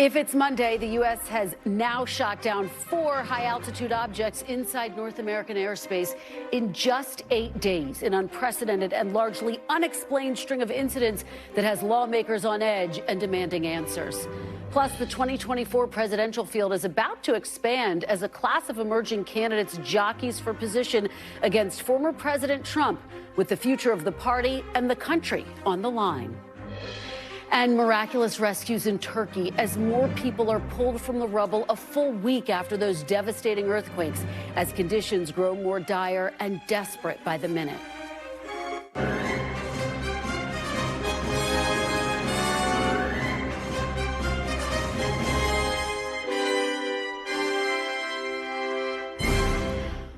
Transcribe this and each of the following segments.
If it's Monday, the U.S. has now shot down 4 high-altitude objects inside North American airspace in just 8 days, an unprecedented and largely unexplained string of incidents that has lawmakers on edge and demanding answers. Plus, the 2024 presidential field is about to expand as a class of emerging candidates jockeys for position against former President Trump, with the future of the party and the country on the line. And miraculous rescues in Turkey as more people are pulled from the rubble a full week after those devastating earthquakes, as conditions grow more dire and desperate by the minute.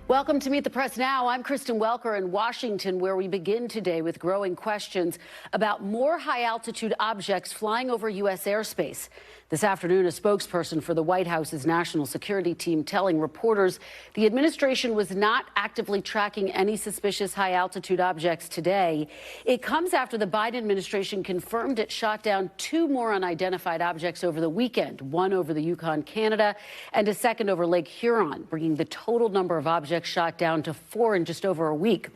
Welcome to Meet the Press Now. I'm Kristen Welker in Washington, where we begin today with growing questions about more high-altitude objects flying over U.S. airspace. This afternoon, a spokesperson for the White House's national security team telling reporters the administration was not actively tracking any suspicious high-altitude objects today. It comes after the Biden administration confirmed it shot down 2 more unidentified objects over the weekend, one over the Yukon, Canada, and a second over Lake Huron, bringing the total number of objects shot down to 4 in just over a week.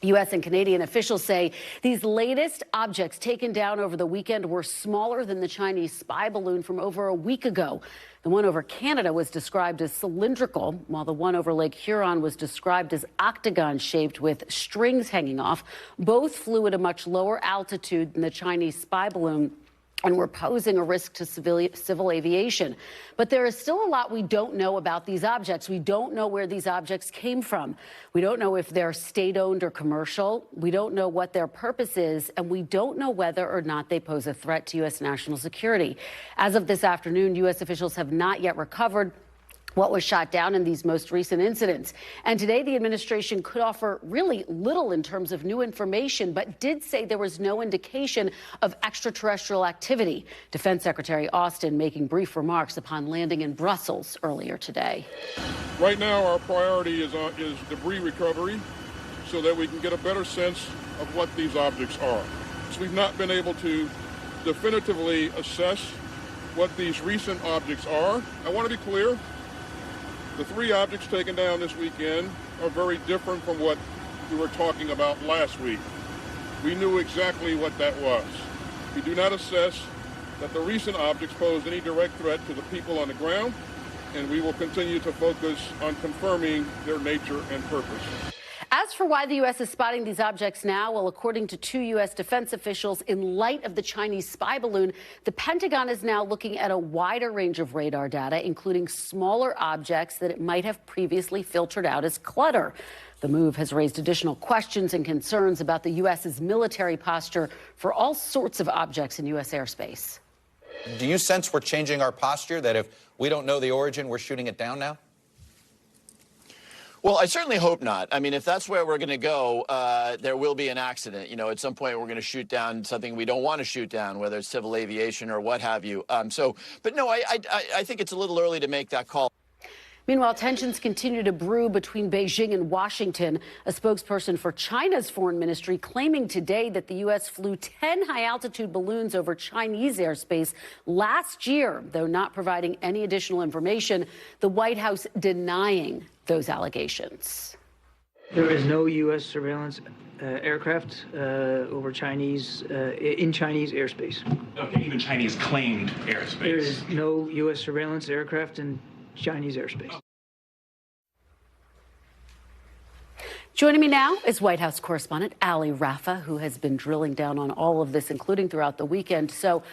U.S. and Canadian officials say these latest objects taken down over the weekend were smaller than the Chinese spy balloon from over a week ago. The one over Canada was described as cylindrical, while the one over Lake Huron was described as octagon-shaped with strings hanging off. Both flew at a much lower altitude than the Chinese spy balloon and were posing a risk to civil aviation. But there is still a lot we don't know about these objects. We don't know where these objects came from. We don't know if they're state-owned or commercial. We don't know what their purpose is, and we don't know whether or not they pose a threat to U.S. national security. As of this afternoon, U.S. officials have not yet recovered what was shot down in these most recent incidents. And today, the administration could offer really little in terms of new information, but did say there was no indication of extraterrestrial activity. Defense Secretary Austin making brief remarks upon landing in Brussels earlier today. Right now, our priority is debris recovery so that we can get a better sense of what these objects are. So we've not been able to definitively assess what these recent objects are. I want to be clear. The 3 objects taken down this weekend are very different from what we were talking about last week. We knew exactly what that was. We do not assess that the recent objects pose any direct threat to the people on the ground, and we will continue to focus on confirming their nature and purpose. As for why the U.S. is spotting these objects now, well, according to 2 U.S. defense officials, in light of the Chinese spy balloon, the Pentagon is now looking at a wider range of radar data, including smaller objects that it might have previously filtered out as clutter. The move has raised additional questions and concerns about the U.S.'s military posture for all sorts of objects in U.S. airspace. Do you sense we're changing our posture, that if we don't know the origin, we're shooting it down now? Well, I certainly hope not. I mean, if that's where we're going to go, there will be an accident. You know, at some point we're going to shoot down something we don't want to shoot down, whether it's civil aviation or what have you. But no, I think it's a little early to make that call. Meanwhile, tensions continue to brew between Beijing and Washington. A spokesperson for China's foreign ministry claiming today that the U.S. flew 10 high-altitude balloons over Chinese airspace last year, though not providing any additional information. The White House denying those allegations. There is no U.S. surveillance aircraft over Chinese in Chinese airspace. Okay, even Chinese claimed airspace. There is no U.S. surveillance aircraft in Chinese airspace. Joining me now is White House correspondent Ali Rafa, who has been drilling down on all of this, including throughout the weekend. So,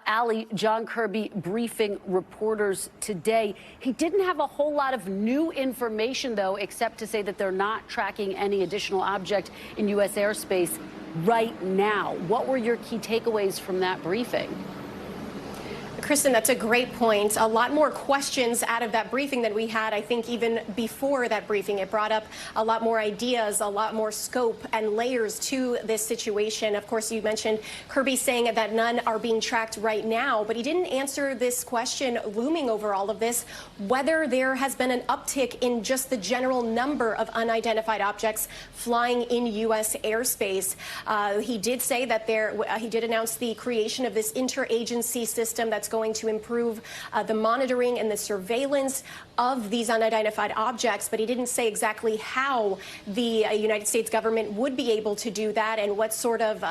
Ali, John Kirby briefing reporters today. He didn't have a whole lot of new information, though, except to say that they're not tracking any additional object in U.S. airspace right now. What were your key takeaways from that briefing? Kristen, that's a great point. A lot more questions out of that briefing than we had, I think, even before that briefing. It brought up a lot more ideas, a lot more scope and layers to this situation. Of course, you mentioned Kirby saying that none are being tracked right now, but he didn't answer this question looming over all of this, whether there has been an uptick in just the general number of unidentified objects flying in U.S. airspace. He did say that he did announce the creation of this interagency system that's going going to improve the monitoring and the surveillance of these unidentified objects, but he didn't say exactly how the United States government would be able to do that and what sort of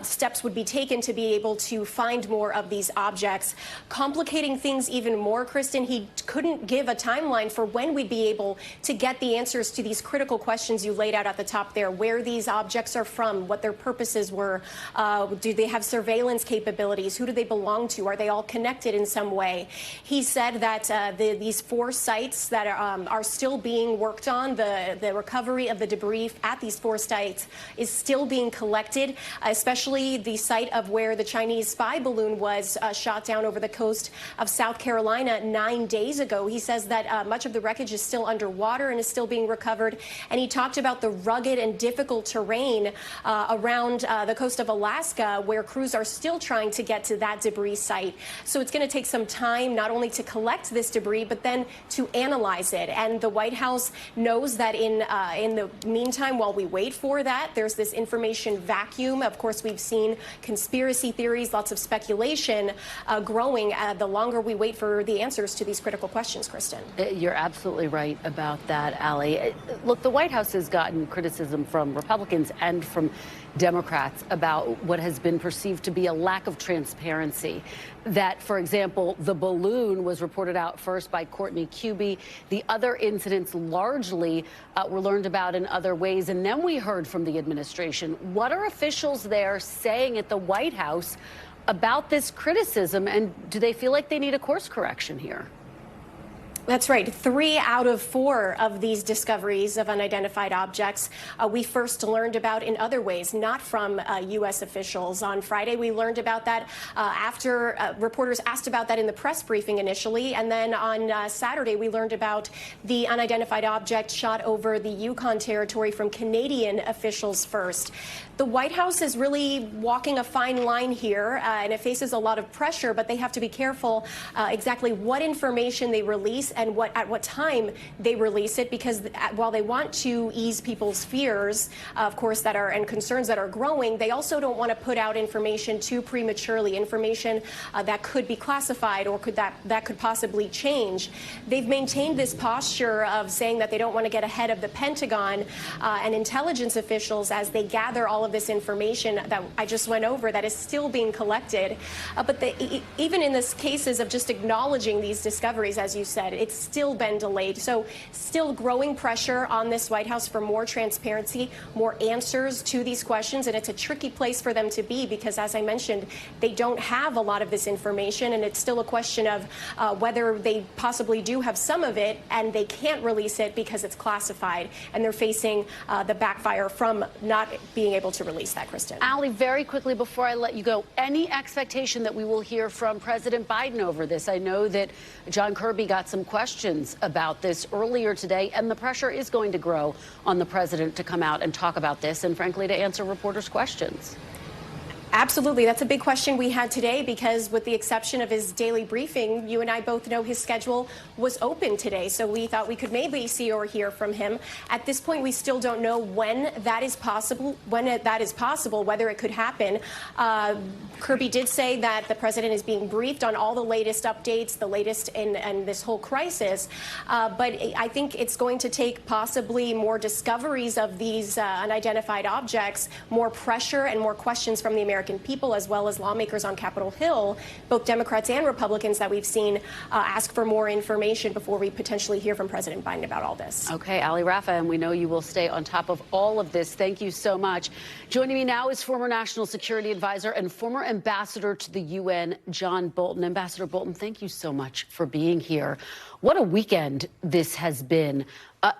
steps would be taken to be able to find more of these objects. Complicating things even more, Kristen, he couldn't give a timeline for when we'd be able to get the answers to these critical questions you laid out at the top there, where these objects are from, what their purposes were, do they have surveillance capabilities, who do they belong to, are they all connected in some way. He said that these 4 sites that are still being worked on, the recovery of the debris at these 4 sites is still being collected, especially the site of where the Chinese spy balloon was shot down over the coast of South Carolina 9 days ago. He says that much of the wreckage is still underwater and is still being recovered. And he talked about the rugged and difficult terrain around the coast of Alaska, where crews are still trying to get to that debris site. So it's going to take some time not only to collect this debris, but then to analyze it. And the White House knows that in the meantime, while we wait for that, there's this information vacuum. Of course, we've seen conspiracy theories, lots of speculation growing the longer we wait for the answers to these critical questions, Kristen. You're absolutely right about that, Allie. Look, the White House has gotten criticism from Republicans and from Democrats about what has been perceived to be a lack of transparency. That, for example, the balloon was reported out first by Courtney Kube. The other incidents largely were learned about in other ways. And then we heard from the administration. What are officials there saying at the White House about this criticism? And do they feel like they need a course correction here? That's right. 3 out of 4 of these discoveries of unidentified objects we first learned about in other ways, not from U.S. officials. On Friday, we learned about that after reporters asked about that in the press briefing initially. And then on Saturday, we learned about the unidentified object shot over the Yukon Territory from Canadian officials first. The White House is really walking a fine line here, and it faces a lot of pressure, but they have to be careful exactly what information they release and at what time they release it, because while they want to ease people's fears, of course, and concerns that are growing, they also don't want to put out information too prematurely, information that could be classified or that could possibly change. They've maintained this posture of saying that they don't want to get ahead of the Pentagon and intelligence officials as they gather all of this information that I just went over that is still being collected. But even in this cases of just acknowledging these discoveries, as you said, it's still been delayed. So still growing pressure on this White House for more transparency, more answers to these questions. And it's a tricky place for them to be because, as I mentioned, they don't have a lot of this information. And it's still a question of whether they possibly do have some of it and they can't release it because it's classified. And they're facing the backfire from not being able to release that, Kristen. Allie, very quickly before I let you go, any expectation that we will hear from President Biden over this? I know that John Kirby got some questions about this earlier today, and the pressure is going to grow on the president to come out and talk about this and, frankly, to answer reporters' questions. Absolutely. That's a big question we had today because with the exception of his daily briefing, you and I both know his schedule was open today. So we thought we could maybe see or hear from him. At this point, we still don't know when that is possible, whether it could happen. Kirby did say that the president is being briefed on all the latest updates, the latest in this whole crisis. But I think it's going to take possibly more discoveries of these unidentified objects, more pressure and more questions from the American people, as well as lawmakers on Capitol Hill, both Democrats and Republicans that we've seen ask for more information before we potentially hear from President Biden about all this. Okay, Ali Rafa, and we know you will stay on top of all of this. Thank you so much. Joining me now is former National Security Advisor and former Ambassador to the UN, John Bolton. Ambassador Bolton, thank you so much for being here. What a weekend this has been.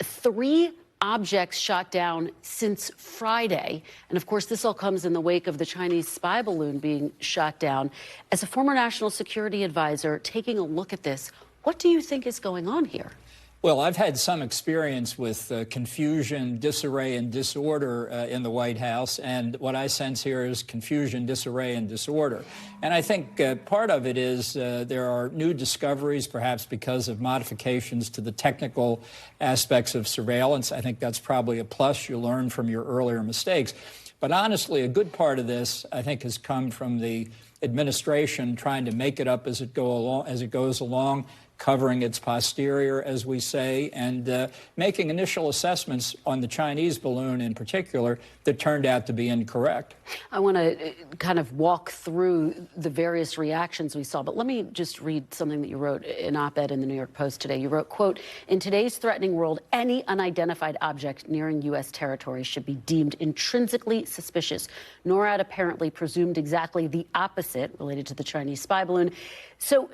3 objects shot down since Friday. And of course, this all comes in the wake of the Chinese spy balloon being shot down. As a former national security advisor, taking a look at this, what do you think is going on here? Well, I've had some experience with confusion, disarray, and disorder in the White House, and what I sense here is confusion, disarray, and disorder. And I think part of it is there are new discoveries, perhaps because of modifications to the technical aspects of surveillance. I think that's probably a plus. You learn from your earlier mistakes. But honestly, a good part of this, I think, has come from the administration trying to make it up as it goes along, covering its posterior, as we say, and making initial assessments on the Chinese balloon in particular that turned out to be incorrect. I want to kind of walk through the various reactions we saw, but let me just read something that you wrote, an op-ed in the New York Post today. You wrote, quote, "In today's threatening world, any unidentified object nearing U.S. territory should be deemed intrinsically suspicious. NORAD apparently presumed exactly the opposite related to the Chinese spy balloon." So,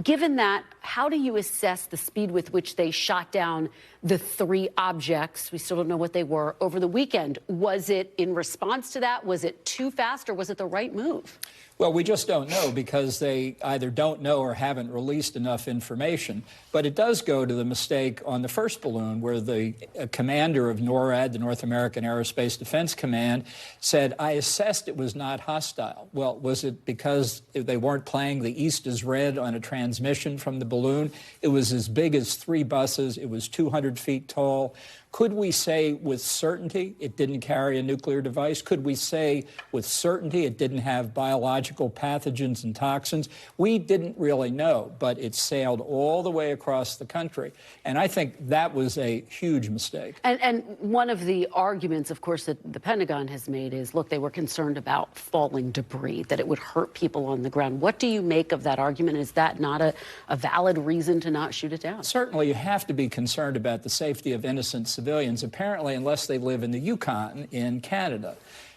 given that, how do you assess the speed with which they shot down the 3 objects? We still don't know what they were over the weekend. Was it in response to that? Was it too fast, or was it the right move? Well, we just don't know because they either don't know or haven't released enough information. But it does go to the mistake on the first balloon where the commander of NORAD, the North American Aerospace Defense Command, said, "I assessed it was not hostile." Well, was it because they weren't playing the East is Red on a transmission from the balloon? It was as big as 3 buses. It was 200 feet tall. Could we say with certainty it didn't carry a nuclear device? Could we say with certainty it didn't have biological pathogens and toxins? We didn't really know, but it sailed all the way across the country. And I think that was a huge mistake. And one of the arguments, of course, that the Pentagon has made is, look, they were concerned about falling debris, that it would hurt people on the ground. What do you make of that argument? Is that not a valid reason to not shoot it down? Certainly, you have to be concerned about the safety of innocent civilians, apparently, unless they live in the Yukon in Canada.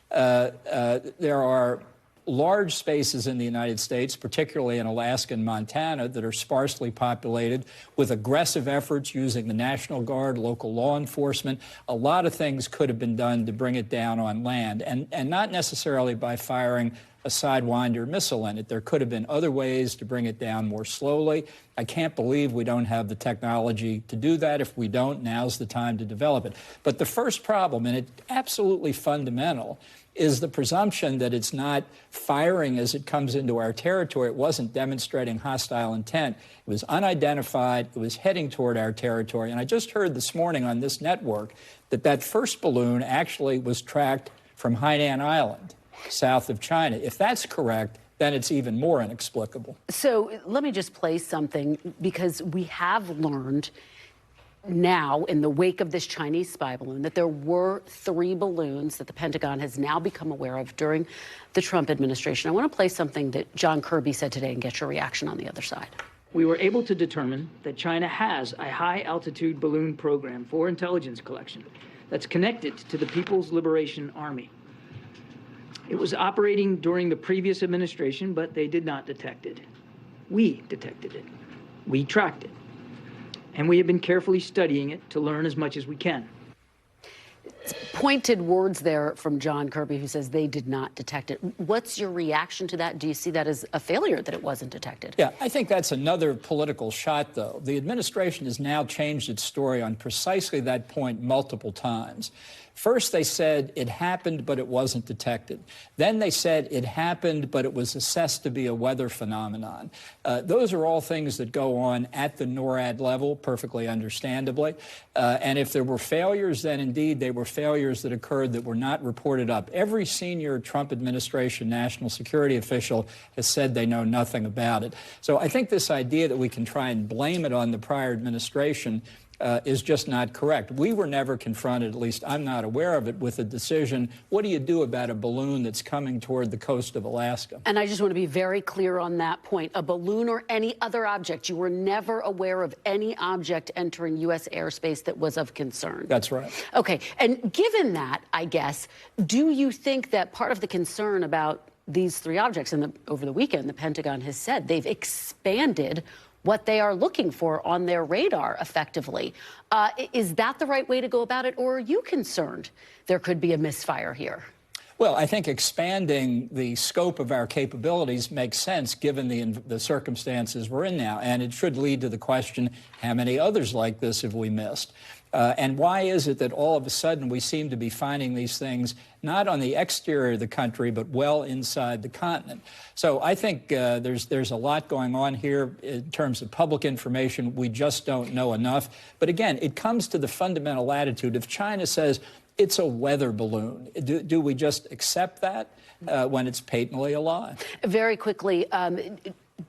There are large spaces in the United States, particularly in Alaska and Montana, that are sparsely populated with aggressive efforts using the National Guard, local law enforcement. A lot of things could have been done to bring it down on land, and not necessarily by firing a Sidewinder missile in it. There could have been other ways to bring it down more slowly. I can't believe we don't have the technology to do that. If we don't, now's the time to develop it. But the first problem, and it's absolutely fundamental, is the presumption that it's not firing as it comes into our territory. It wasn't demonstrating hostile intent. It was unidentified. It was heading toward our territory. And I just heard this morning on this network that that first balloon actually was tracked from Hainan Island, south of China. If that's correct, then it's even more inexplicable. So let me just play something, because we have learned now, in the wake of this Chinese spy balloon, that there were 3 balloons that the Pentagon has now become aware of during the Trump administration. I want to play something that John Kirby said today and get your reaction on the other side. We were able to determine that China has a high-altitude balloon program for intelligence collection that's connected to the People's Liberation Army. It was operating during the previous administration, but they did not detect it. We detected it. We tracked it. And we have been carefully studying it to learn as much as we can. Pointed words there from John Kirby, who says they did not detect it. What's your reaction to that? Do you see that as a failure that it wasn't detected? Yeah, I think that's another political shot, though. The administration has now changed its story on precisely that point multiple times. First, they said it happened, but it wasn't detected. Then they said it happened, but it was assessed to be a weather phenomenon. Those are all things that go on at the NORAD level, perfectly understandably. And if there were failures, then indeed they were failures that occurred that were not reported up. Every senior Trump administration national security official has said they know nothing about it. So I think this idea that we can try and blame it on the prior administration is just not correct. We were never confronted, at least I'm not aware of it, with a decision, what do you do about a balloon that's coming toward the coast of Alaska? And I just want to be very clear on that point. A balloon or any other object, you were never aware of any object entering U.S. airspace that was of concern. That's right. Okay. And given that, I guess, do you think that part of the concern about these 3 objects, and over the weekend, the Pentagon has said they've expanded what they are looking for on their radar effectively. Is that the right way to go about it, or are you concerned there could be a misfire here? Well, I think expanding the scope of our capabilities makes sense given the circumstances we're in now, and it should lead to the question, how many others like this have we missed? And why is it that all of a sudden we seem to be finding these things not on the exterior of the country, but well inside the continent? So I think there's a lot going on here in terms of public information. We just don't know enough. But again, it comes to the fundamental attitude. If China says, It's a weather balloon. Do we just accept that when it's patently a lie? Very quickly,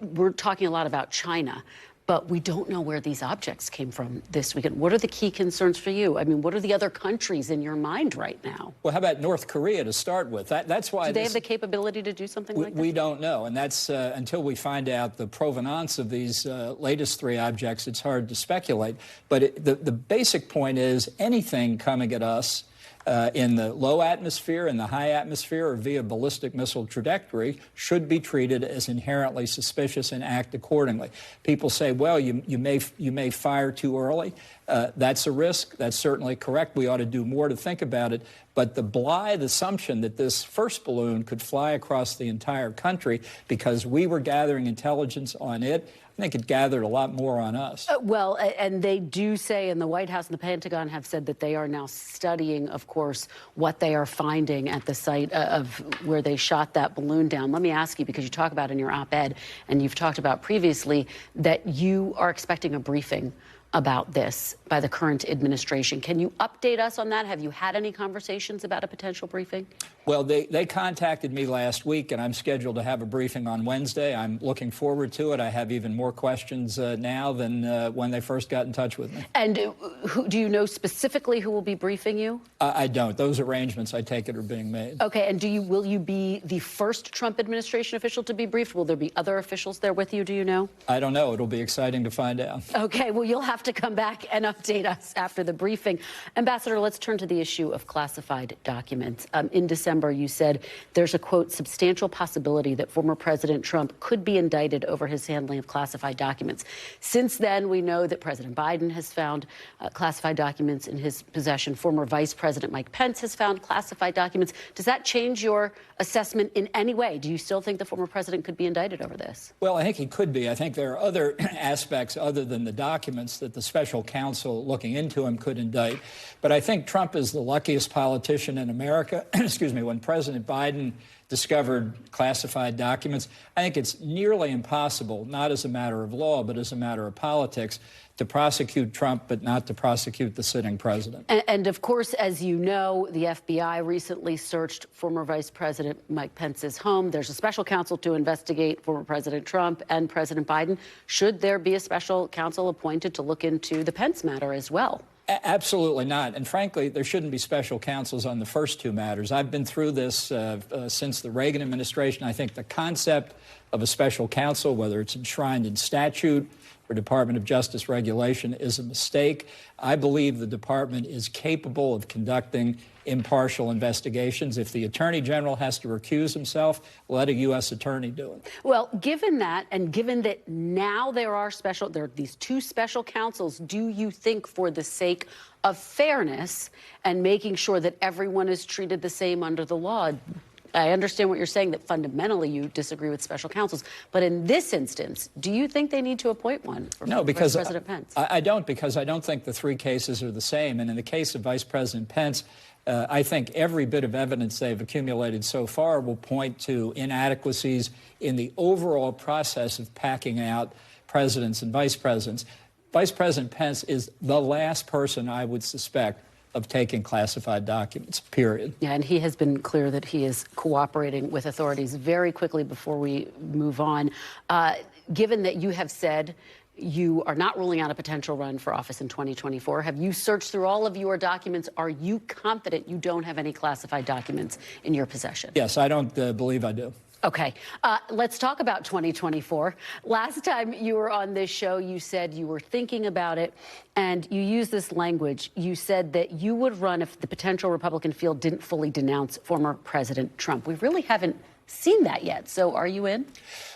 we're talking a lot about China, but we don't know where these objects came from this weekend. What are the key concerns for you? I mean, what are the other countries in your mind right now? Well, how about North Korea to start with? That's why do they have the capability to do something like that? We don't know, and that's until we find out the provenance of these latest three objects, it's hard to speculate. But the basic point is anything coming at us in the low atmosphere and the high atmosphere or via ballistic missile trajectory should be treated as inherently suspicious and act accordingly. People say, well, you may fire too early. That's a risk. That's certainly correct. We ought to do more to think about it. But the blithe assumption that this first balloon could fly across the entire country because we were gathering intelligence on it, I think it gathered a lot more on us. Well, and they do say, and the White House and the Pentagon have said that they are now studying, of course, what they are finding at the site of where they shot that balloon down. Let me ask you, because you talk about in your op-ed, and you've talked about previously, that you are expecting a briefing about this by the current administration. Can you update us on that? Have you had any conversations about a potential briefing? Well, they contacted me last week, and I'm scheduled to have a briefing on Wednesday. I'm looking forward to it. I have even more questions now than when they first got in touch with me. And do you know specifically who will be briefing you? I don't. Those arrangements, I take it, are being made. Okay, and will you be the first Trump administration official to be briefed? Will there be other officials there with you, do you know? I don't know. It'll be exciting to find out. Okay, well, you'll have to come back and update us after the briefing. Ambassador, let's turn to the issue of classified documents. In December, you said there's a, quote, substantial possibility that former President Trump could be indicted over his handling of classified documents. Since then, we know that President Biden has found classified documents in his possession. Former Vice President Mike Pence has found classified documents. Does that change your assessment in any way? Do you still think the former president could be indicted over this? Well, I think he could be. I think there are other aspects other than the documents that the special counsel looking into him could indict. But I think Trump is the luckiest politician in America. Excuse me, when President Biden discovered classified documents, I think it's nearly impossible, not as a matter of law, but as a matter of politics, to prosecute Trump, but not to prosecute the sitting president. And of course, as you know, the FBI recently searched former Vice President Mike Pence's home. There's a special counsel to investigate former President Trump and President Biden. Should there be a special counsel appointed to look into the Pence matter as well? Absolutely not. And frankly, there shouldn't be special counsels on the first two matters. I've been through this since the Reagan administration. I think the concept of a special counsel, whether it's enshrined in statute or Department of Justice regulation, is a mistake. I believe the department is capable of conducting impartial investigations. If the Attorney General has to recuse himself, let a U.S. attorney do it. Well, given that, and given that now there are these two special counsels, do you think, for the sake of fairness and making sure that everyone is treated the same under the law, I understand what you're saying, that fundamentally you disagree with special counsels, but in this instance, do you think they need to appoint one for Vice President Pence? I don't, because I don't think the three cases are the same. And in the case of Vice President Pence, I think every bit of evidence they've accumulated so far will point to inadequacies in the overall process of packing out presidents and vice presidents. Vice President Pence is the last person I would suspect of taking classified documents, period. Yeah, and he has been clear that he is cooperating with authorities. Very quickly before we move on, given that you have said you are not ruling out a potential run for office in 2024, have you searched through all of your documents? Are you confident you don't have any classified documents in your possession? Yes, I don't believe I do. Okay, let's talk about 2024. Last time you were on this show, you said you were thinking about it, and you used this language. You said that you would run if the potential Republican field didn't fully denounce former President Trump. We really haven't seen that yet. So are you in?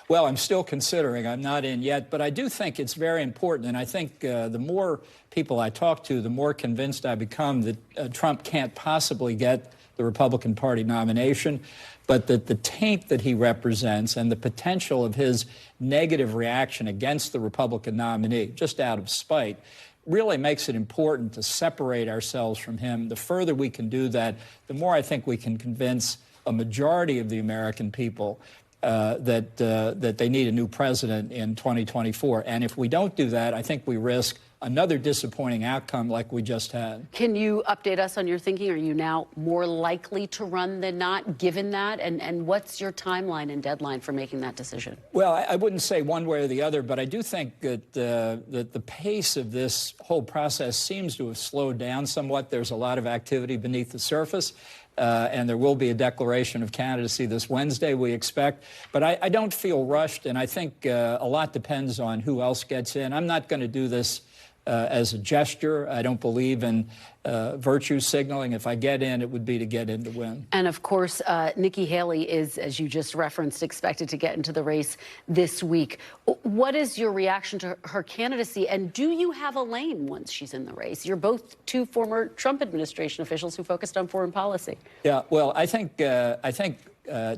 Well, I'm still considering. I'm not in yet, but I do think it's very important. And I think the more people I talk to, the more convinced I become that Trump can't possibly get the Republican Party nomination, but that the taint that he represents and the potential of his negative reaction against the Republican nominee, just out of spite, really makes it important to separate ourselves from him. The further we can do that, the more I think we can convince a majority of the American people that they need a new president in 2024. And if we don't do that, I think we risk another disappointing outcome like we just had. Can you update us on your thinking? Are you now more likely to run than not, given that? And what's your timeline and deadline for making that decision? Well, I wouldn't say one way or the other, but I do think that the pace of this whole process seems to have slowed down somewhat. There's a lot of activity beneath the surface. And there will be a declaration of candidacy this Wednesday, we expect. But I don't feel rushed, and I think a lot depends on who else gets in. I'm not going to do this as a gesture. I don't believe in virtue signaling. If I get in, it would be to get in to win. And, of course, Nikki Haley is, as you just referenced, expected to get into the race this week. What is your reaction to her candidacy, and do you have a lane once she's in the race? You're both two former Trump administration officials who focused on foreign policy. Yeah, well, I think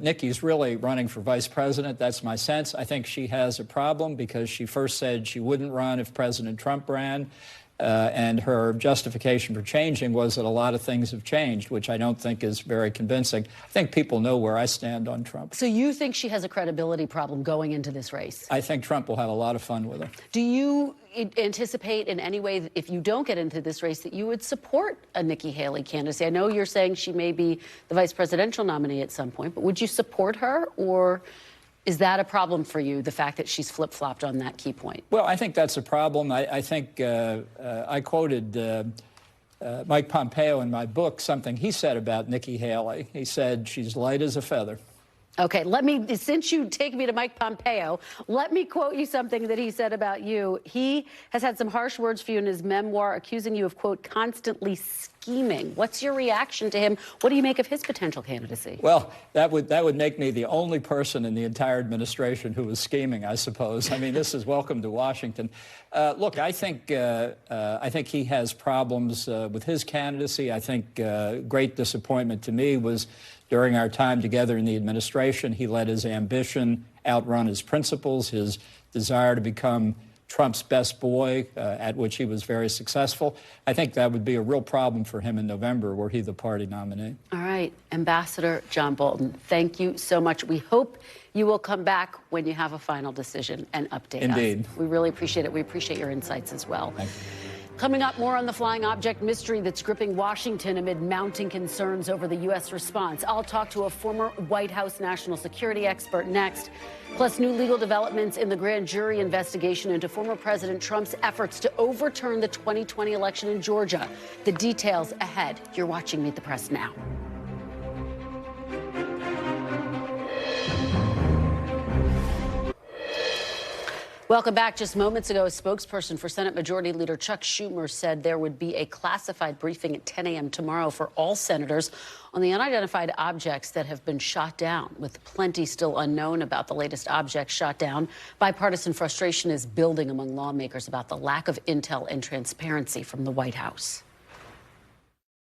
Nikki's really running for vice president. That's my sense. I think she has a problem because she first said she wouldn't run if President Trump ran. And her justification for changing was that a lot of things have changed, which I don't think is very convincing. I think people know where I stand on Trump. So you think she has a credibility problem going into this race? I think Trump will have a lot of fun with her. Do you anticipate in any way, that if you don't get into this race, that you would support a Nikki Haley candidacy? I know you're saying she may be the vice presidential nominee at some point, but would you support her, or is that a problem for you, the fact that she's flip-flopped on that key point? Well, I think that's a problem. I think I quoted Mike Pompeo in my book, something he said about Nikki Haley. He said, she's light as a feather. Okay, since you take me to Mike Pompeo, let me quote you something that he said about you. He has had some harsh words for you in his memoir, accusing you of, quote, constantly scheming. What's your reaction to him? What do you make of his potential candidacy? Well, that would make me the only person in the entire administration who was scheming, I suppose. I mean, this is welcome to Washington. Look, I think he has problems with his candidacy. I think great disappointment to me was during our time together in the administration, he let his ambition outrun his principles, his desire to become Trump's best boy, at which he was very successful. I think that would be a real problem for him in November, were he the party nominee. All right. Ambassador John Bolton, thank you so much. We hope you will come back when you have a final decision and update us. Indeed. We really appreciate it. We appreciate your insights as well. Thank you. Coming up, more on the flying object mystery that's gripping Washington amid mounting concerns over the U.S. response. I'll talk to a former White House national security expert next. Plus, new legal developments in the grand jury investigation into former President Trump's efforts to overturn the 2020 election in Georgia. The details ahead. You're watching Meet the Press Now. Welcome back. Just moments ago, a spokesperson for Senate Majority Leader Chuck Schumer said there would be a classified briefing at 10 a.m. tomorrow for all senators on the unidentified objects that have been shot down. With plenty still unknown about the latest objects shot down, bipartisan frustration is building among lawmakers about the lack of intel and transparency from the White House.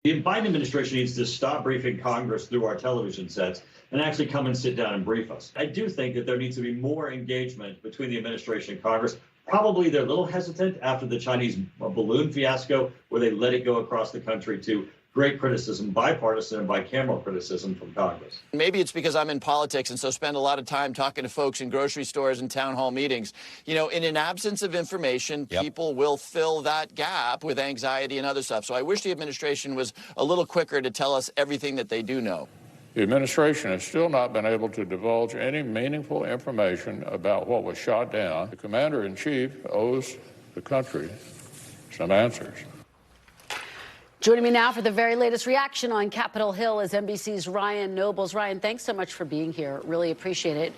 The Biden administration needs to stop briefing Congress through our television sets and actually come and sit down and brief us. I do think that there needs to be more engagement between the administration and Congress. Probably they're a little hesitant after the Chinese balloon fiasco, where they let it go across the country, to great criticism, bipartisan and bicameral criticism from Congress. Maybe it's because I'm in politics and so spend a lot of time talking to folks in grocery stores and town hall meetings. You know, in an absence of information, people will fill that gap with anxiety and other stuff. So I wish the administration was a little quicker to tell us everything that they do know. The administration has still not been able to divulge any meaningful information about what was shot down. The commander-in-chief owes the country some answers. Joining me now for the very latest reaction on Capitol Hill is NBC's Ryan Nobles. Ryan, thanks so much for being here. Really appreciate it.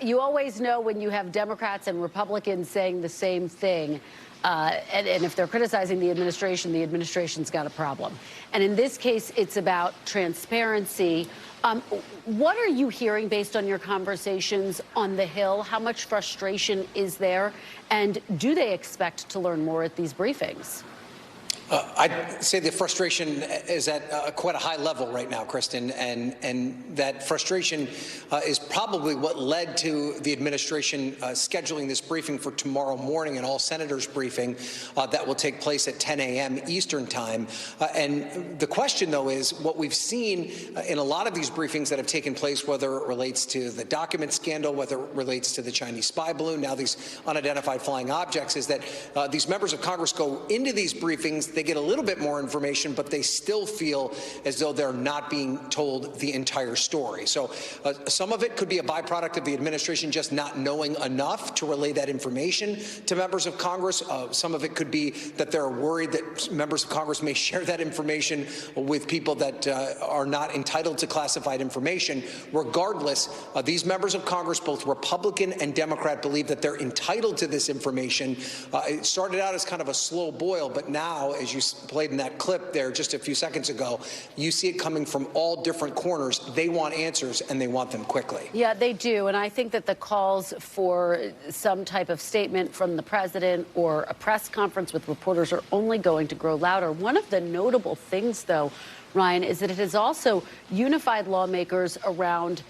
You always know when you have Democrats and Republicans saying the same thing. And if they're criticizing the administration's got a problem. And in this case, it's about transparency. What are you hearing based on your conversations on the Hill? How much frustration is there? And do they expect to learn more at these briefings? I'd say the frustration is at quite a high level right now, Kristen, and that frustration is probably what led to the administration scheduling this briefing for tomorrow morning, an all-senators briefing that will take place at 10 a.m. Eastern time. And the question, though, is what we've seen in a lot of these briefings that have taken place, whether it relates to the document scandal, whether it relates to the Chinese spy balloon, now these unidentified flying objects, is that these members of Congress go into these briefings, they get a little bit more information, but they still feel as though they're not being told the entire story. So some of it could be a byproduct of the administration just not knowing enough to relay that information to members of Congress. Some of it could be that they're worried that members of Congress may share that information with people that are not entitled to classified information. Regardless, these members of Congress, both Republican and Democrat, believe that they're entitled to this information. It started out as kind of a slow boil, but now, as you played in that clip there just a few seconds ago, you see it coming from all different corners. They want answers, and they want them quickly. Yeah, they do. And I think that the calls for some type of statement from the president or a press conference with reporters are only going to grow louder. One of the notable things, though, Ryan, is that it has also unified lawmakers around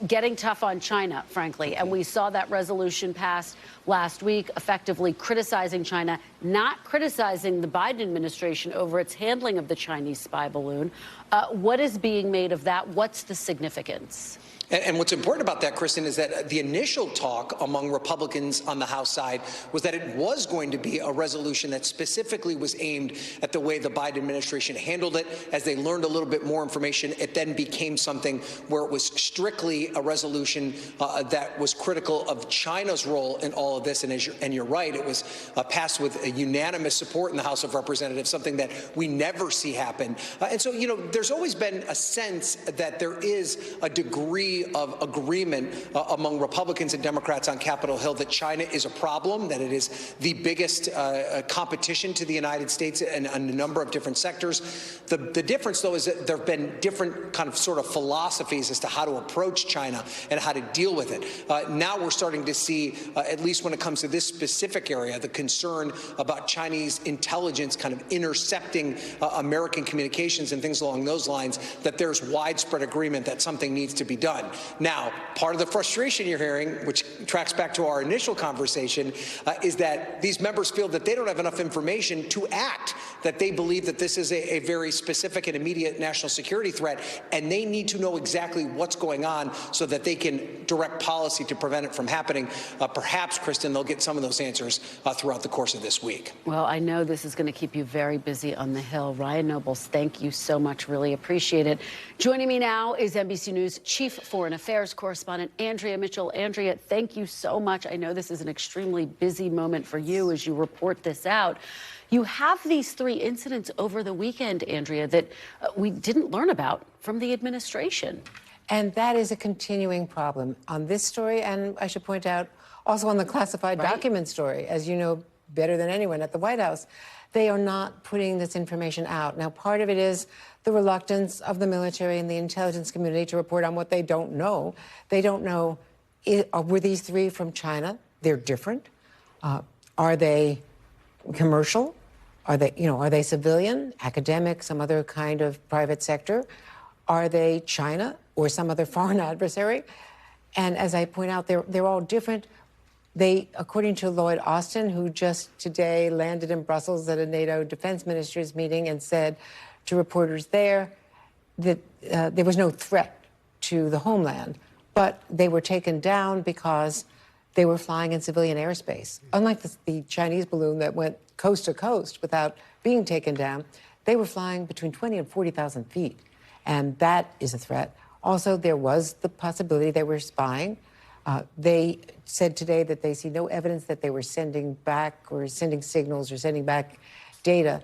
getting tough on China, frankly. And we saw that resolution passed last week, effectively criticizing China, not criticizing the Biden administration over its handling of the Chinese spy balloon. What is being made of that? What's the significance? And what's important about that, Kristen, is that the initial talk among Republicans on the House side was that it was going to be a resolution that specifically was aimed at the way the Biden administration handled it. As they learned a little bit more information, it then became something where it was strictly a resolution that was critical of China's role in all of this. And you're right, it was passed with a unanimous support in the House of Representatives, something that we never see happen. And so, you know, there's always been a sense that there is a degree of agreement among Republicans and Democrats on Capitol Hill that China is a problem, that it is the biggest competition to the United States in a number of different sectors. The difference, though, is that there have been different kind of sort of philosophies as to how to approach China and how to deal with it. Now we're starting to see, at least when it comes to this specific area, the concern about Chinese intelligence kind of intercepting American communications and things along those lines, that there's widespread agreement that something needs to be done. Now, part of the frustration you're hearing, which tracks back to our initial conversation, is that these members feel that they don't have enough information to act, that they believe that this is a very specific and immediate national security threat, and they need to know exactly what's going on so that they can direct policy to prevent it from happening. Perhaps, Kristen, they'll get some of those answers throughout the course of this week. Well, I know this is going to keep you very busy on the Hill. Ryan Nobles, thank you so much. Really appreciate it. Joining me now is NBC News Chief Foreign Affairs correspondent Andrea Mitchell. Andrea, thank you so much. I know this is an extremely busy moment for you as you report this out. You have these three incidents over the weekend, Andrea, that we didn't learn about from the administration. And that is a continuing problem on this story, and I should point out, also on the classified document story. As you know better than anyone at the White House, they are not putting this information out. Now, part of it is the reluctance of the military and the intelligence community to report on what they don't know. They don't know, were these three from China? They're different. Are they commercial? Are they civilian, academic, some other kind of private sector? Are they China or some other foreign adversary? And as I point out, they're all different. They, according to Lloyd Austin, who just today landed in Brussels at a NATO defense ministers meeting and said to reporters there that there was no threat to the homeland, but they were taken down because they were flying in civilian airspace. Unlike the Chinese balloon that went coast to coast without being taken down, they were flying between 20 and 40,000 feet. And that is a threat. Also, there was the possibility they were spying. They said today that they see no evidence that they were sending back or sending signals or sending back data.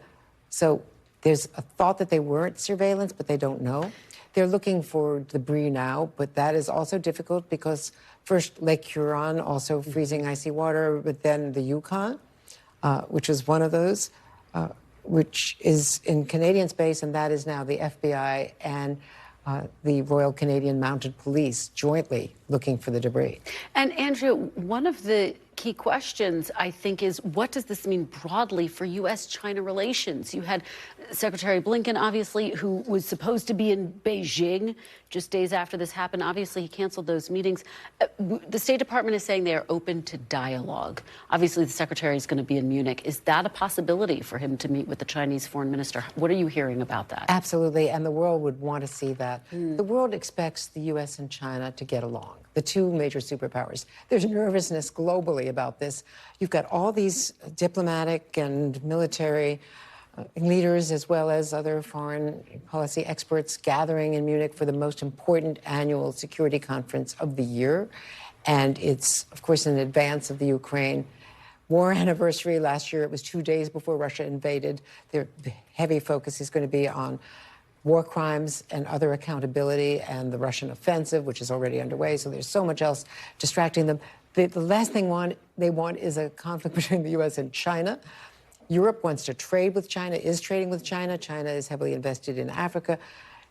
So there's a thought that they weren't surveillance, but they don't know. They're looking for debris now, but that is also difficult because first Lake Huron, also freezing icy water, but then the Yukon, which was one of those, which is in Canadian space, and that is now the FBI and the Royal Canadian Mounted Police jointly looking for the debris. And Andrea, one of the key questions, I think, is what does this mean broadly for U.S.-China relations? You had Secretary Blinken, obviously, who was supposed to be in Beijing just days after this happened. Obviously, he canceled those meetings. The State Department is saying they are open to dialogue. Obviously, the Secretary is going to be in Munich. Is that a possibility for him to meet with the Chinese foreign minister? What are you hearing about that? Absolutely, and the world would want to see that. The world expects the U.S. and China to get along, the two major superpowers. There's nervousness globally about this. You've got all these diplomatic and military leaders, as well as other foreign policy experts, gathering in Munich for the most important annual security conference of the year. And it's, of course, in advance of the Ukraine war anniversary. Last year, it was 2 days before Russia invaded. The heavy focus is going to be on war crimes and other accountability and the Russian offensive, which is already underway. So there's so much else distracting them. The last thing they want is a conflict between the U.S. and China. Europe wants to trade with China, is trading with China. China is heavily invested in Africa.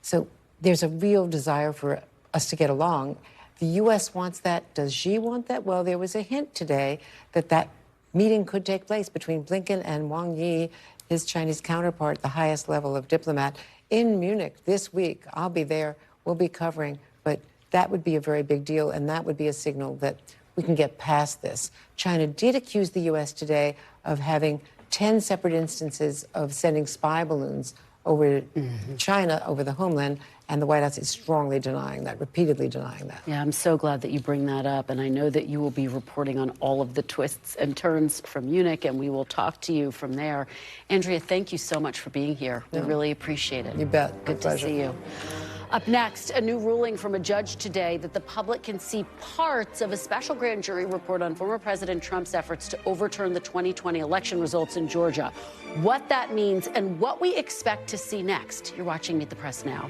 So there's a real desire for us to get along. The U.S. wants that. Does Xi want that? Well, there was a hint today that that meeting could take place between Blinken and Wang Yi, his Chinese counterpart, the highest level of diplomat, in Munich this week. I'll be there. We'll be covering. But that would be a very big deal, and that would be a signal that we can get past this. China did accuse the U.S. today of having 10 separate instances of sending spy balloons over China, over the homeland, and the White House is strongly denying that, repeatedly denying that. Yeah, I'm so glad that you bring that up, and I know that you will be reporting on all of the twists and turns from Munich, and we will talk to you from there. Andrea, thank you so much for being here. We really appreciate it. You bet. Good to see you. Up next, a new ruling from a judge today that the public can see parts of a special grand jury report on former President Trump's efforts to overturn the 2020 election results in Georgia. What that means and what we expect to see next. You're watching Meet the Press Now.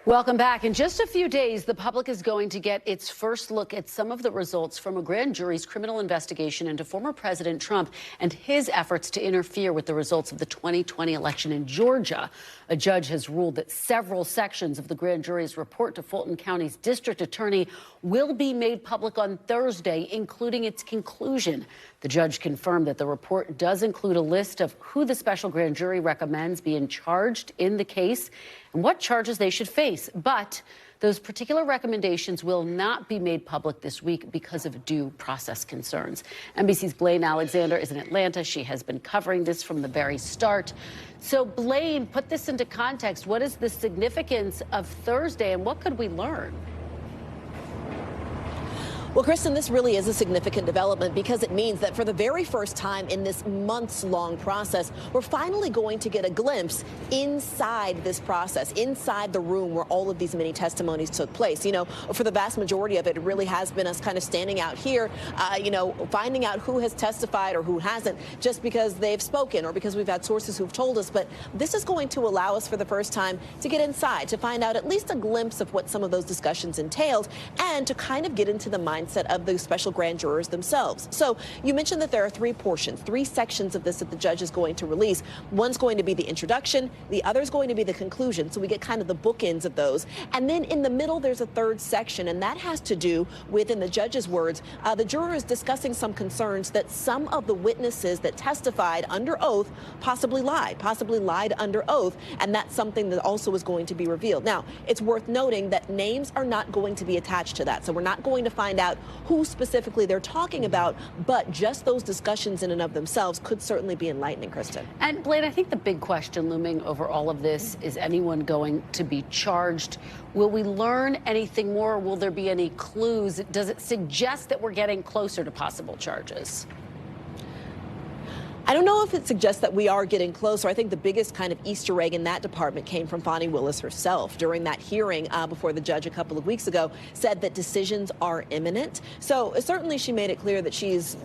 Welcome back. In just a few days, the public is going to get its first look at some of the results from a grand jury's criminal investigation into former President Trump and his efforts to interfere with the results of the 2020 election in Georgia. A judge has ruled that several sections of the grand jury's report to Fulton County's district attorney will be made public on Thursday, including its conclusion. The judge confirmed that the report does include a list of who the special grand jury recommends being charged in the case and what charges they should face. But those particular recommendations will not be made public this week because of due process concerns. NBC's Blaine Alexander is in Atlanta. She has been covering this from the very start. So, Blaine, put this into context. What is the significance of Thursday, and what could we learn? Well, Kristen, this really is a significant development because it means that for the very first time in this months-long process, we're finally going to get a glimpse inside this process, inside the room where all of these mini testimonies took place. You know, for the vast majority of it, it really has been us kind of standing out here, finding out who has testified or who hasn't just because they've spoken or because we've had sources who've told us. But this is going to allow us for the first time to get inside, to find out at least a glimpse of what some of those discussions entailed and to kind of get into the mindset of the special grand jurors themselves. So you mentioned that there are three portions, three sections of this that the judge is going to release. One's going to be the introduction. The other is going to be the conclusion. So we get kind of the bookends of those. And then in the middle, there's a third section, and that has to do with, in the judge's words, the jurors discussing some concerns that some of the witnesses that testified under oath possibly lied under oath. And that's something that also is going to be revealed. Now, it's worth noting that names are not going to be attached to that. So we're not going to find out who specifically they're talking about, but just those discussions in and of themselves could certainly be enlightening, Kristen. And Blaine, I think the big question looming over all of this is anyone going to be charged? Will we learn anything more? Will there be any clues? Does it suggest that we're getting closer to possible charges? I don't know if it suggests that we are getting closer. I think the biggest kind of Easter egg in that department came from Fani Willis herself during that hearing before the judge a couple of weeks ago, said that decisions are imminent. So certainly she made it clear that she's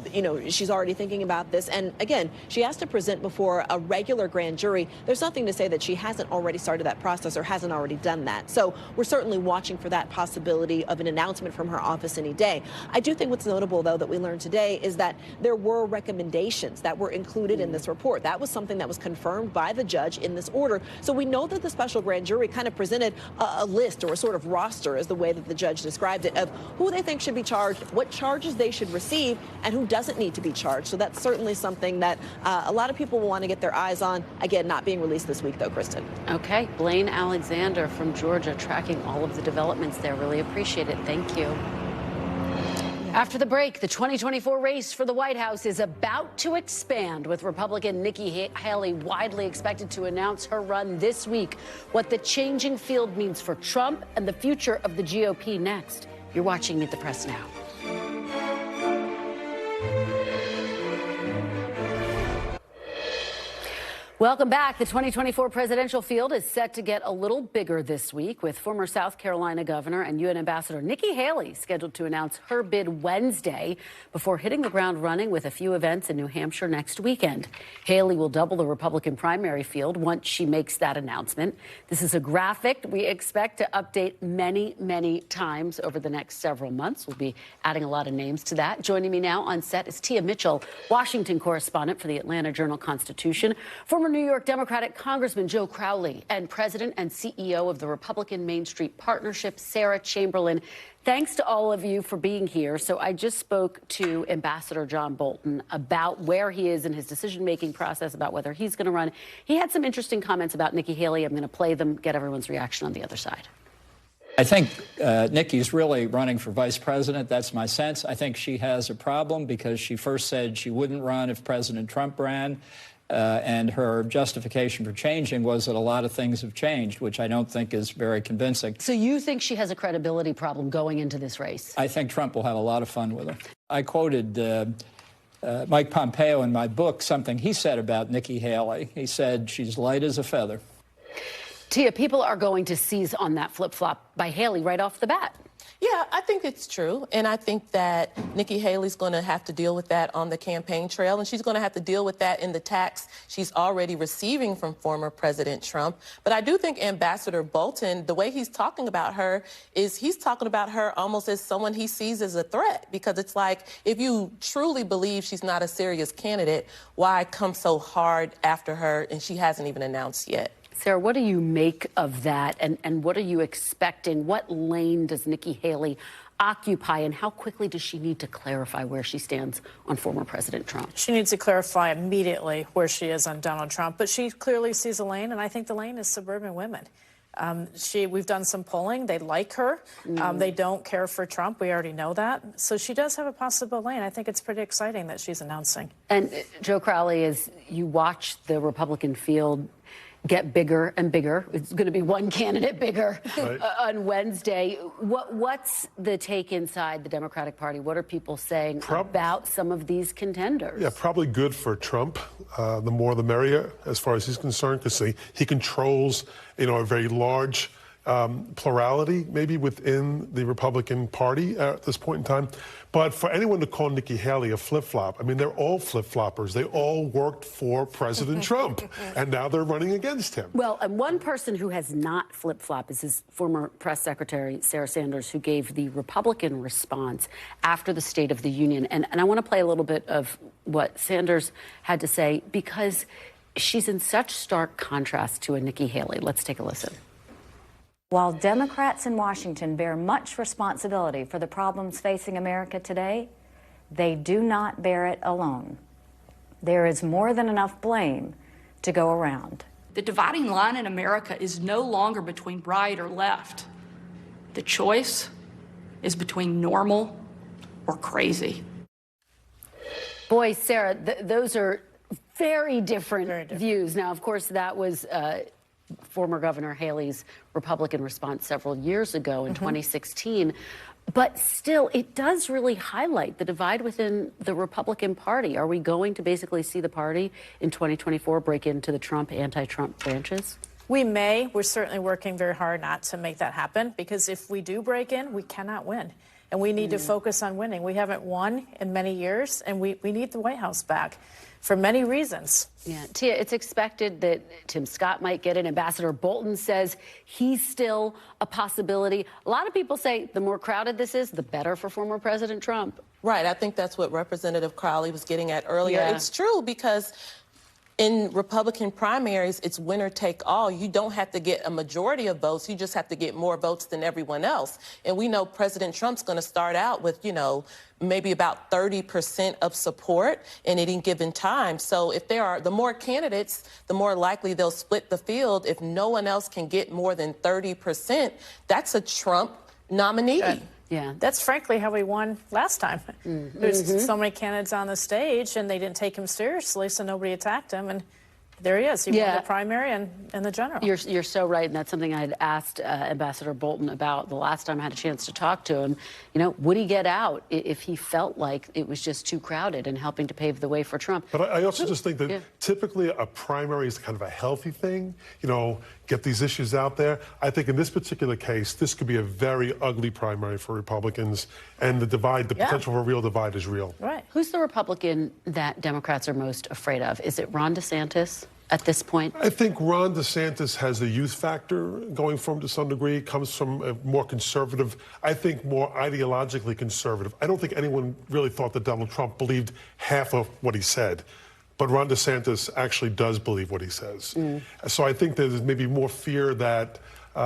already thinking about this. And again, she has to present before a regular grand jury. There's nothing to say that she hasn't already started that process or hasn't already done that. So we're certainly watching for that possibility of an announcement from her office any day. I do think what's notable, though, that we learned today is that there were recommendations that were included included in this report. That was something that was confirmed by the judge in this order. So we know that the special grand jury kind of presented a list, or a sort of roster, is the way that the judge described it, of who they think should be charged, what charges they should receive, and who doesn't need to be charged. So that's certainly something that a lot of people will want to get their eyes on. Again, not being released this week, though, Kristen. Okay. Blaine Alexander from Georgia tracking all of the developments there. Really appreciate it. Thank you. After the break, the 2024 race for the White House is about to expand, with Republican Nikki Haley widely expected to announce her run this week. What the changing field means for Trump and the future of the GOP next. You're watching Meet the Press Now. Welcome back. The 2024 presidential field is set to get a little bigger this week, with former South Carolina Governor and UN Ambassador Nikki Haley scheduled to announce her bid Wednesday before hitting the ground running with a few events in New Hampshire next weekend. Haley will double the Republican primary field once she makes that announcement. This is a graphic we expect to update many, many times over the next several months. We'll be adding a lot of names to that. Joining me now on set is Tia Mitchell, Washington correspondent for the Atlanta Journal-Constitution, former New York Democratic Congressman Joe Crowley, and President and CEO of the Republican Main Street Partnership, Sarah Chamberlain. Thanks to all of you for being here. So I just spoke to Ambassador John Bolton about where he is in his decision-making process, about whether he's going to run. He had some interesting comments about Nikki Haley. I'm going to play them, get everyone's reaction on the other side. I think Nikki's really running for vice president. That's my sense. I think she has a problem because she first said she wouldn't run if President Trump ran. And her justification for changing was that a lot of things have changed, which I don't think is very convincing. So you think she has a credibility problem going into this race? I think Trump will have a lot of fun with her. I quoted Mike Pompeo in my book, something he said about Nikki Haley. He said she's light as a feather. Tia, people are going to seize on that flip-flop by Haley right off the bat. Yeah, I think it's true. And I think that Nikki Haley's going to have to deal with that on the campaign trail. And she's going to have to deal with that in the tax she's already receiving from former President Trump. But I do think Ambassador Bolton, the way he's talking about her is he's talking about her almost as someone he sees as a threat. Because it's like, if you truly believe she's not a serious candidate, why come so hard after her and she hasn't even announced yet? Sarah, what do you make of that, and what are you expecting? What lane does Nikki Haley occupy, and how quickly does she need to clarify where she stands on former President Trump? She needs to clarify immediately where she is on Donald Trump, but she clearly sees a lane, and I think the lane is suburban women. We've done some polling. They like her. They don't care for Trump. We already know that. So she does have a possible lane. I think it's pretty exciting that she's announcing. And Joe Crowley, as you watch the Republican field get bigger and bigger, it's going to be one candidate bigger on Wednesday. What's the take inside the Democratic Party? What are people saying about some of these contenders? Yeah, probably good for Trump. The more the merrier, as far as he's concerned, because he controls, a very large plurality maybe within the Republican Party at this point in time. But for anyone to call Nikki Haley a flip-flop, I mean, they're all flip-floppers. They all worked for President Trump, and now they're running against him. Well, and one person who has not flip-flopped is his former press secretary, Sarah Sanders, who gave the Republican response after the State of the Union. And I want to play a little bit of what Sanders had to say, because she's in such stark contrast to a Nikki Haley. Let's take a listen. While Democrats in Washington bear much responsibility for the problems facing America today, they do not bear it alone. There is more than enough blame to go around. The dividing line in America is no longer between right or left. The choice is between normal or crazy. Boy, Sarah, those are very different views. Now, of course, that was former Governor Haley's Republican response several years ago in 2016. But still, it does really highlight the divide within the Republican Party. Are we going to basically see the party in 2024 break into the Trump, anti-Trump branches? We may. We're certainly working very hard not to make that happen, because if we do break in, we cannot win. and we need to focus on winning. We haven't won in many years, and we need the White House back for many reasons. Yeah, Tia, it's expected that Tim Scott might get in. Ambassador Bolton says he's still a possibility. A lot of people say the more crowded this is, the better for former President Trump. Right. I think that's what Representative Crowley was getting at earlier. Yeah. It's true because in Republican primaries, it's winner take all. You don't have to get a majority of votes. You just have to get more votes than everyone else. And we know President Trump's going to start out with, maybe about 30% of support in any given time. So if there are the more candidates, the more likely they'll split the field. If no one else can get more than 30%, that's a Trump nominee. Yeah, that's frankly how we won last time. There's so many candidates on the stage, and they didn't take him seriously, so nobody attacked him. And there he is. He won the primary and the general. You're so right, and that's something I had asked Ambassador Bolton about the last time I had a chance to talk to him. Would he get out if he felt like it was just too crowded and helping to pave the way for Trump? But I also just think that typically a primary is kind of a healthy thing, get these issues out there. I think in this particular case, this could be a very ugly primary for Republicans, and the potential for a real divide is real. Right. Who's the Republican that Democrats are most afraid of? Is it Ron DeSantis at this point? I think Ron DeSantis has the youth factor going for him to some degree, comes from a more conservative, I think more ideologically conservative. I don't think anyone really thought that Donald Trump believed half of what he said. But Ron DeSantis actually does believe what he says. So I think there's maybe more fear that,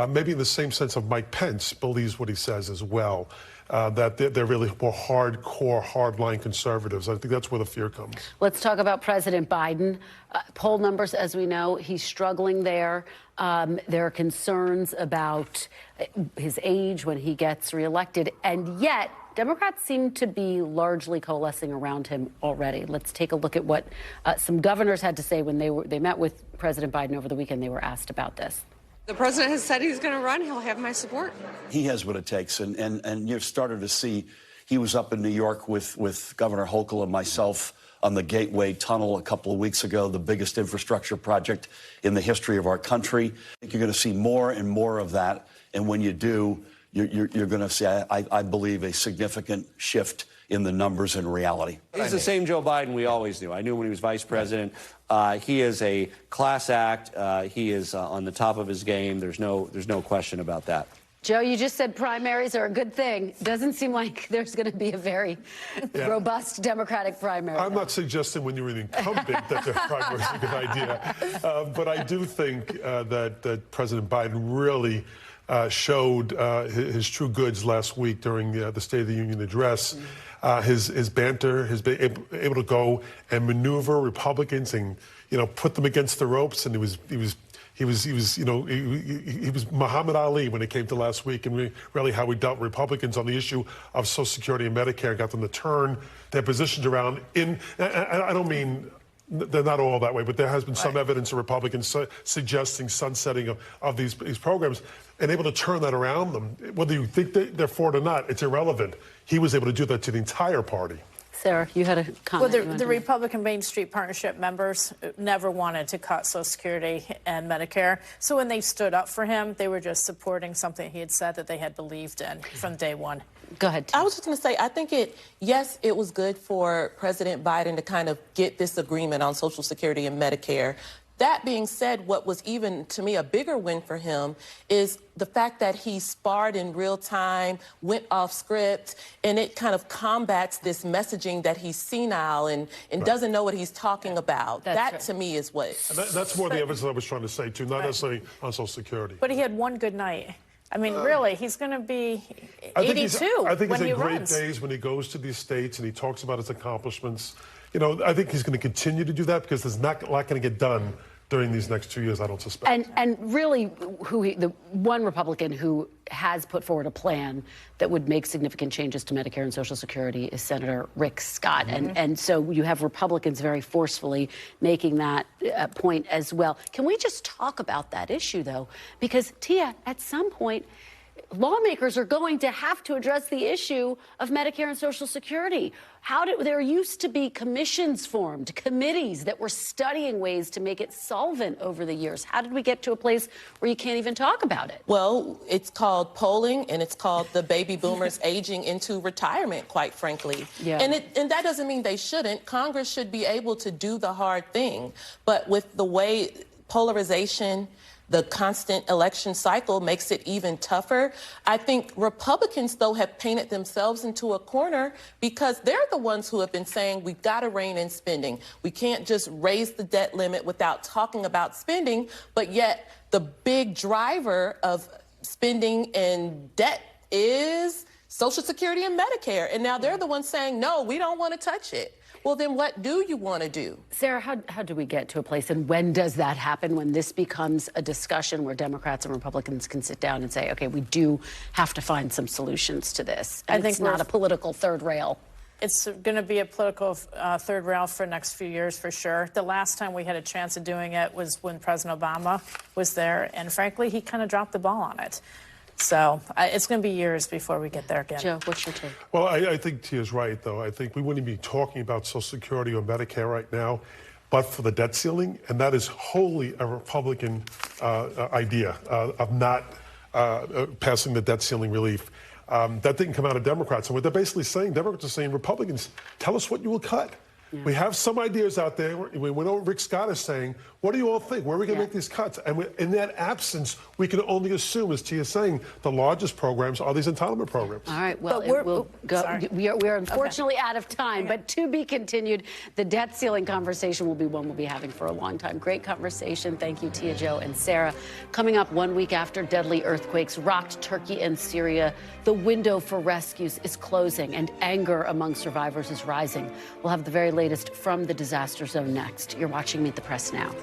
maybe in the same sense of Mike Pence believes what he says as well, that they're really more hardcore, hardline conservatives. I think that's where the fear comes. Let's talk about President Biden. Poll numbers, as we know, he's struggling there. There are concerns about his age when he gets reelected, and yet Democrats seem to be largely coalescing around him already. Let's take a look at what some governors had to say when they met with President Biden over the weekend. They were asked about this. The president has said he's going to run. He'll have my support. He has what it takes. And you've started to see, he was up in New York with Governor Hochul and myself on the Gateway Tunnel a couple of weeks ago, the biggest infrastructure project in the history of our country. I think you're going to see more and more of that. And when you do, you're going to see, I believe, a significant shift in the numbers and reality. He's the same Joe Biden we always knew. I knew when he was vice president. He is a class act. He is on the top of his game. There's no question about that. Joe, you just said primaries are a good thing. Doesn't seem like there's going to be a very robust Democratic primary. I'm not suggesting when you're an incumbent that the primary is a good idea. But I do think that President Biden really showed his true goods last week during the State of the Union address. His banter, his being able to go and maneuver Republicans and put them against the ropes, and he was Muhammad Ali when it came to last week, and really how we dealt with Republicans on the issue of Social Security and Medicare, got them to turn their positions around. I don't mean they're not all that way, but there has been some evidence of Republicans suggesting sunsetting of these programs, and able to turn that around them. Whether you think they're for it or not, it's irrelevant. He was able to do that to the entire party. Sarah, you had a comment. Well, the Republican Main Street Partnership members never wanted to cut Social Security and Medicare. So when they stood up for him, they were just supporting something he had said that they had believed in from day one. Go ahead. I was just going to say, I think it was good for President Biden to kind of get this agreement on Social Security and Medicare. That being said, what was even, to me, a bigger win for him is the fact that he sparred in real time, went off script, and it kind of combats this messaging that he's senile and doesn't know what he's talking about. That, to me, is what... That's more the evidence that I was trying to say, too, not necessarily on Social Security. But he had one good night. I mean, really, he's going to be 82 I think when he's he in great runs. days when he goes to these states and he talks about his accomplishments. I think he's going to continue to do that because there's not a lot going to get done during these next 2 years, I don't suspect. And really, the one Republican who has put forward a plan that would make significant changes to Medicare and Social Security is Senator Rick Scott. And so you have Republicans very forcefully making that point as well. Can we just talk about that issue, though? Because, Tia, at some point, lawmakers are going to have to address the issue of Medicare and Social Security. There used to be commissions formed, committees that were studying ways to make it solvent over the years. How did we get to a place where you can't even talk about it? Well, it's called polling, and it's called the baby boomers aging into retirement, quite frankly. Yeah. And that doesn't mean they shouldn't. Congress should be able to do the hard thing. But with the way polarization, the constant election cycle makes it even tougher. I think Republicans, though, have painted themselves into a corner because they're the ones who have been saying we've got to rein in spending. We can't just raise the debt limit without talking about spending, but yet the big driver of spending and debt is Social Security and Medicare. And now they're the ones saying, no, we don't want to touch it. Well, then what do you want to do? Sarah, how do we get to a place, and when does that happen, when this becomes a discussion where Democrats and Republicans can sit down and say, okay, we do have to find some solutions to this? And I think it's not a political third rail. It's going to be a political third rail for the next few years, for sure. The last time we had a chance of doing it was when President Obama was there, and frankly, he kind of dropped the ball on it. So it's going to be years before we get there again. Joe, what's your take? Well, I think Tia's right, though. I think we wouldn't be talking about Social Security or Medicare right now, but for the debt ceiling, and that is wholly a Republican idea of not passing the debt ceiling relief. That didn't come out of Democrats. And what they're basically saying, Democrats are saying, Republicans, tell us what you will cut. Yeah. We have some ideas out there. We went over, Rick Scott is saying, what do you all think? Where are we going to make these cuts? And in that absence, we can only assume, as Tia is saying, the largest programs are these entitlement programs. All right, well, we are unfortunately out of time, but to be continued. The debt ceiling conversation will be one we'll be having for a long time. Great conversation. Thank you, Tia, Joe, and Sarah. Coming up 1 week after deadly earthquakes rocked Turkey and Syria, the window for rescues is closing and anger among survivors is rising. We'll have the very latest from the disaster zone next. You're watching Meet the Press Now.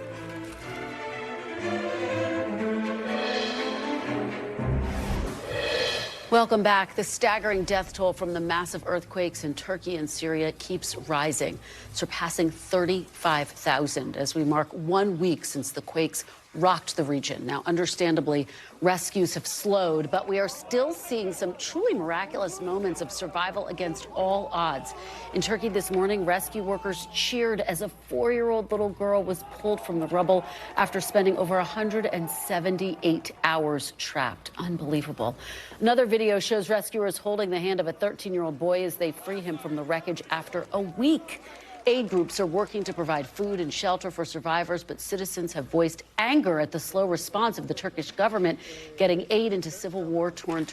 Welcome back. The staggering death toll from the massive earthquakes in Turkey and Syria keeps rising, surpassing 35,000 as we mark 1 week since the quakes rocked the region. Now, understandably, rescues have slowed, but we are still seeing some truly miraculous moments of survival against all odds. In Turkey this morning, rescue workers cheered as a 4-year-old little girl was pulled from the rubble after spending over 178 hours trapped. Unbelievable. Another video shows rescuers holding the hand of a 13-year-old boy as they free him from the wreckage after a week. Aid groups are working to provide food and shelter for survivors, but citizens have voiced anger at the slow response of the Turkish government. Getting aid into civil war-torn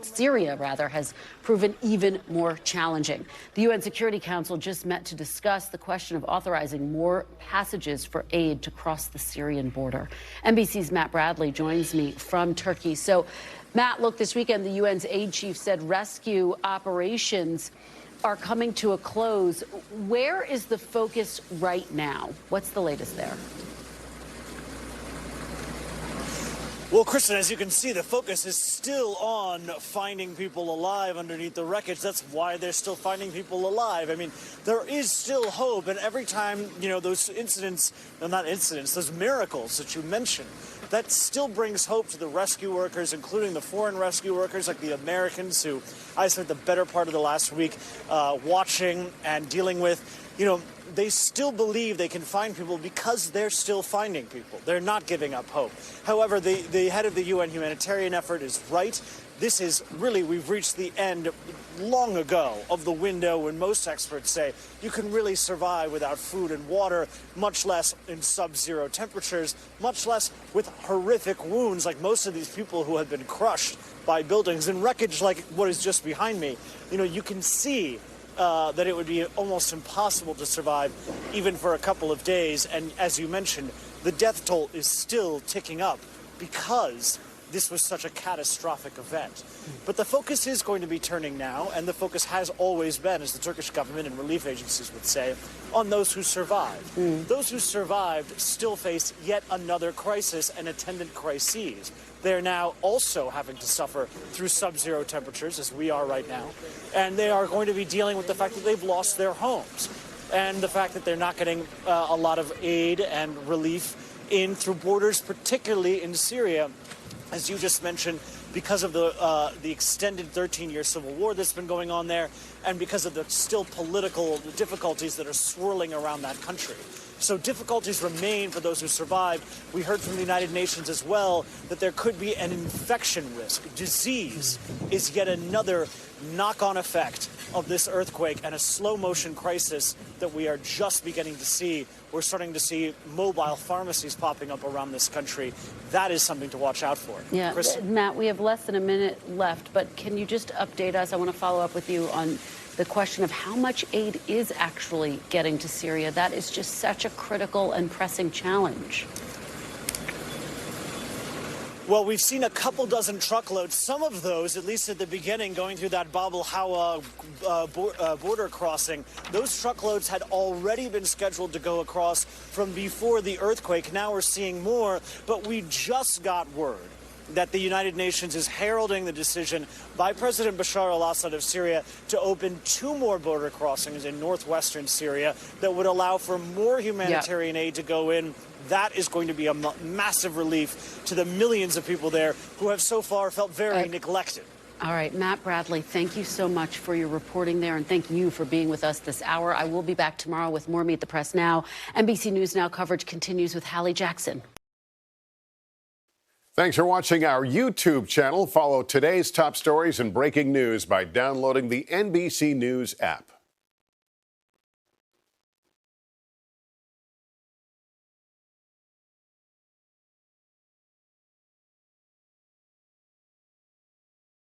Syria has proven even more challenging. The UN Security Council just met to discuss the question of authorizing more passages for aid to cross the Syrian border. NBC's Matt Bradley joins me from Turkey. So, Matt, look, this weekend the UN's aid chief said rescue operations are coming to a close. Where is the focus right now? What's the latest there? Well, Kristen, as you can see, the focus is still on finding people alive underneath the wreckage. That's why they're still finding people alive. I mean, there is still hope. And every time, those incidents, no, not incidents, those miracles that you mentioned, that still brings hope to the rescue workers, including the foreign rescue workers like the Americans who I spent the better part of the last week watching and dealing with. They still believe they can find people because they're still finding people. They're not giving up hope. However, the head of the UN humanitarian effort is right. This is really, we've reached the end long ago of the window when most experts say you can really survive without food and water, much less in sub-zero temperatures, much less with horrific wounds like most of these people who have been crushed by buildings and wreckage like what is just behind me. You can see that it would be almost impossible to survive even for a couple of days. And as you mentioned, the death toll is still ticking up because this was such a catastrophic event. But the focus is going to be turning now, and the focus has always been, as the Turkish government and relief agencies would say, on those who survived. Those who survived still face yet another crisis and attendant crises. They're now also having to suffer through sub-zero temperatures, as we are right now, and they are going to be dealing with the fact that they've lost their homes and the fact that they're not getting a lot of aid and relief in through borders, particularly in Syria, as you just mentioned, because of the extended 13-year civil war that's been going on there, and because of the still political difficulties that are swirling around that country. So difficulties remain for those who survived. We heard from the United Nations as well that there could be an infection risk. Disease is yet another knock-on effect of this earthquake and a slow-motion crisis that we are just beginning to see. We're starting to see mobile pharmacies popping up around this country. That is something to watch out for. Yeah, Chris? Matt, we have less than a minute left, but can you just update us? I want to follow up with you on the question of how much aid is actually getting to Syria. That is just such a critical and pressing challenge. Well, we've seen a couple dozen truckloads, some of those, at least at the beginning, going through that Bab al-Hawa border crossing. Those truckloads had already been scheduled to go across from before the earthquake. Now we're seeing more, but we just got word that the United Nations is heralding the decision by President Bashar al-Assad of Syria to open 2 more border crossings in northwestern Syria that would allow for more humanitarian aid to go in. That is going to be a massive relief to the millions of people there who have so far felt very neglected. All right, Matt Bradley, thank you so much for your reporting there, and thank you for being with us this hour. I will be back tomorrow with more Meet the Press Now. NBC News Now coverage continues with Hallie Jackson. Thanks for watching our YouTube channel. Follow today's top stories and breaking news by downloading the NBC News app.